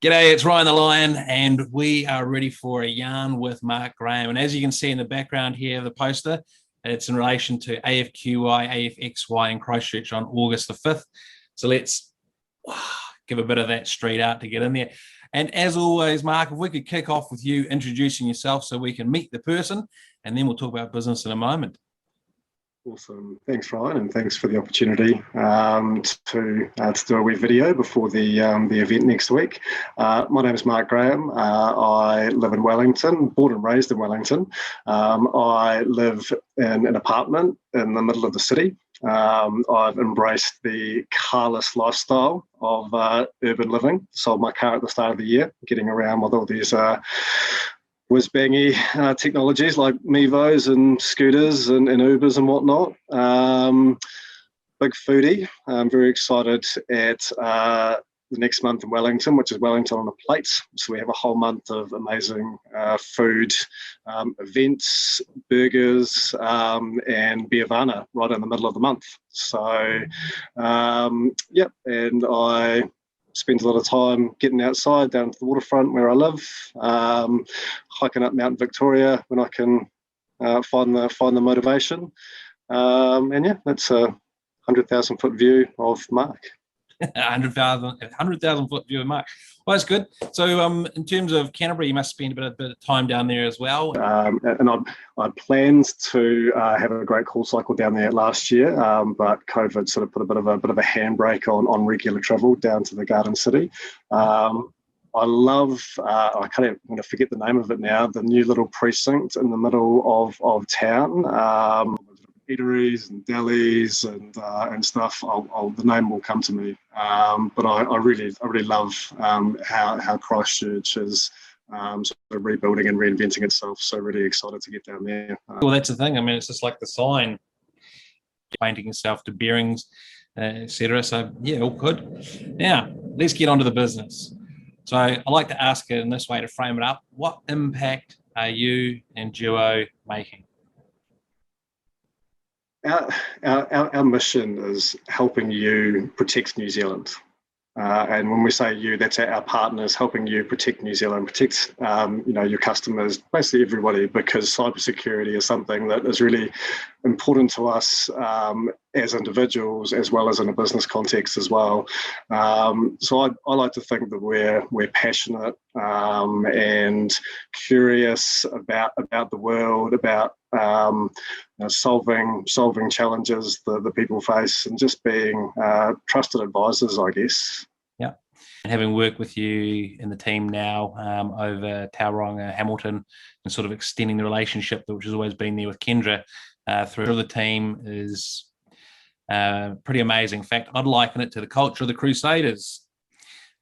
G'day, it's Ryan the Lion, and we are ready for a yarn with Mark Graham. And as you can see in the background here, the poster, it's in relation to AFQY, AFXY in Christchurch on August the 5th. So let's give a bit of that street art to get in there. And as always, Mark, if we could kick off with you introducing yourself so we can meet the person, and then we'll talk about business in a moment. Awesome. Thanks, Ryan, and thanks for the opportunity to do a wee video before the event next week. My name is Mark Graham. I live in Wellington, born and raised in Wellington. I live in an apartment in the middle of the city. I've embraced the carless lifestyle of urban living. Sold my car at the start of the year, getting around with all these whiz-bangy technologies like Mevos and scooters and Ubers and whatnot. Big foodie. I'm very excited at the next month in Wellington, which is Wellington on a Plate. So we have a whole month of amazing food events, burgers, and Biavana right in the middle of the month. So, and I spend a lot of time getting outside down to the waterfront where I live, hiking up Mount Victoria when I can find the motivation. That's a 100,000 foot view of Mark. 100,000 foot view of Mark. Well, that's good. So in terms of Canterbury, you must spend a bit of time down there as well. And I planned to have a great call cycle down there last year, but COVID sort of put a bit of a handbrake on regular travel down to the Garden City. I love, I'm going to forget the name of it now, the new little precinct in the middle of town. Eateries and delis and stuff. The name will come to me, but I really love how Christchurch is sort of rebuilding and reinventing itself. So really excited to get down there. Well, that's the thing. I mean, it's just like the sign, painting yourself to bearings, etc. So yeah, all good. Now let's get on to the business. So I like to ask it in this way to frame it up. What impact are you and Duo making? Our mission is helping you protect New Zealand. And when we say you, that's our partners helping you protect New Zealand, protect your customers, basically everybody, because cybersecurity is something that is really important to us as individuals, as well as in a business context as well. So I like to think that we're passionate and curious about the world, about solving challenges that people face, and just being trusted advisors, I guess. Yeah, and having worked with you and the team now over Tauranga, Hamilton, and sort of extending the relationship which has always been there with Kendra through the team is pretty amazing. In fact, I'd liken it to the culture of the Crusaders.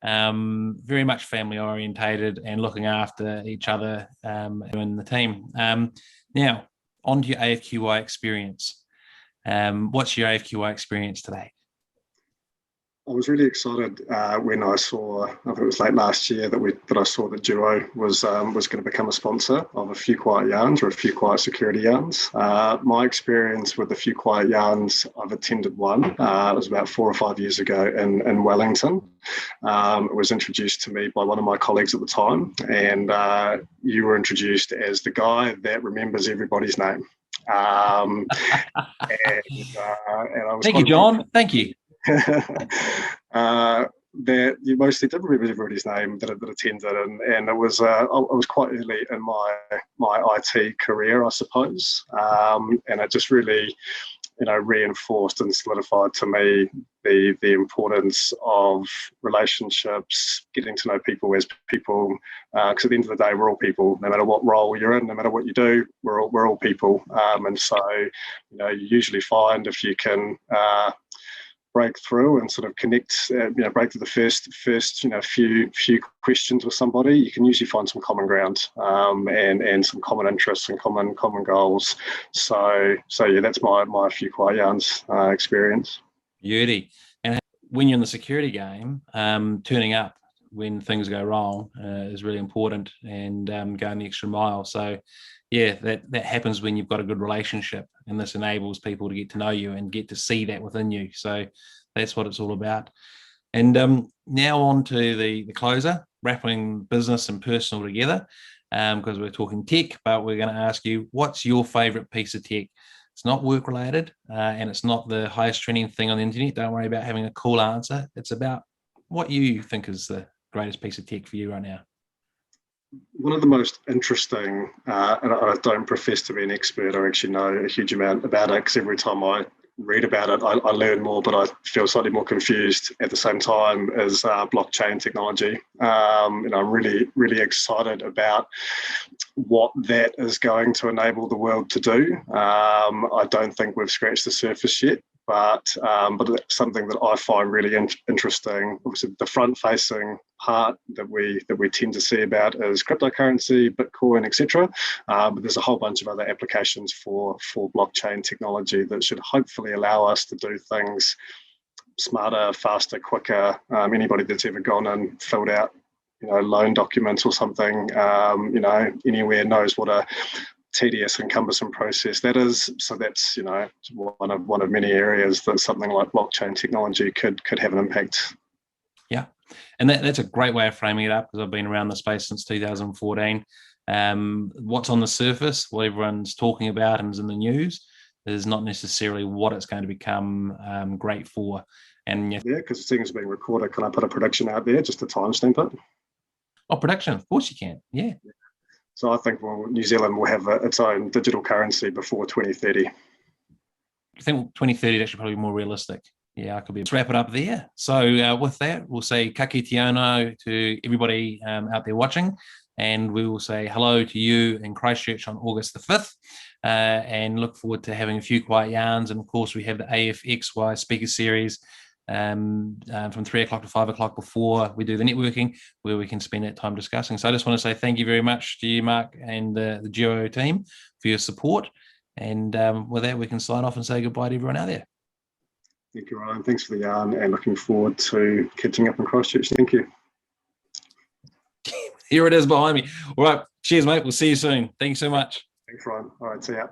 Very much family orientated and looking after each other in the team. Now, on to your AFQY experience. What's your AFQY experience today? I was really excited when I saw, I think it was late last year, that I saw that Duo was going to become a sponsor of A Few Quiet Yarns, or A Few Quiet Security Yarns. My experience with A Few Quiet Yarns, I've attended one. It was about 4 or 5 years ago in Wellington. It was introduced to me by one of my colleagues at the time, and you were introduced as the guy that remembers everybody's name. And I was Thank you, John. Thank you. That you mostly did remember everybody's name that attended, and it was I was quite early in my IT career, I suppose, and it just really reinforced and solidified to me the importance of relationships, getting to know people as people, because at the end of the day, we're all people. No matter what role you're in, no matter what you do, we're all people, and so you usually find if you can break through and sort of connect, break through the first few questions with somebody, you can usually find some common ground and some common interests and common goals. So yeah, that's my Few Quiet Yarns experience. Beauty. And when you're in the security game, turning up when things go wrong is really important, and going the extra mile. So yeah, that happens when you've got a good relationship, and this enables people to get to know you and get to see that within you. So that's what it's all about. And now on to the closer. wrapping business and personal together, because we're talking tech, but we're going to ask you, what's your favorite piece of tech? It's not work related, and it's not the highest trending thing on the internet. Don't worry about having a cool answer. It's about what you think is the greatest piece of tech for you right now. One of the most interesting, and I don't profess to be an expert or actually know a huge amount about it, because every time I read about it, I learn more, but I feel slightly more confused at the same time, is blockchain technology. And I'm really, really excited about what that is going to enable the world to do. I don't think we've scratched the surface yet, but it's something that I find really interesting. Obviously, the front-facing part that we tend to see about is cryptocurrency, Bitcoin, etc. But there's a whole bunch of other applications for blockchain technology that should hopefully allow us to do things smarter, faster, quicker. Anybody that's ever gone and filled out, loan documents or something, anywhere knows what a tedious and cumbersome process that is. So that's one of many areas that something like blockchain technology could have an impact. Yeah, and that's a great way of framing it up, because I've been around the space since 2014. What's on the surface, what everyone's talking about and is in the news, is not necessarily what it's going to become great for. And yeah, because things are being recorded. Can I put a prediction out there just to timestamp it? Oh, prediction, of course you can. Yeah. So I think New Zealand will have its own digital currency before 2030. I think 2030 is actually probably more realistic. Yeah, I could be. Let's wrap it up there. So with that, we'll say ka kite anō to everybody out there watching, and we will say hello to you in Christchurch on August the 5th, and look forward to having a few quiet yarns. And of course, we have the AFXY speaker series from 3 o'clock to 5 o'clock before we do the networking, where we can spend that time discussing. So I just want to say thank you very much to you, Mark, and the Duo team for your support. And with that, we can sign off and say goodbye to everyone out there. Thank you, Ryan. Thanks for the yarn, and looking forward to catching up in Christchurch. Thank you. Here it is behind me. All right. Cheers, mate. We'll see you soon. Thank you so much. Thanks, Ryan. All right. See ya.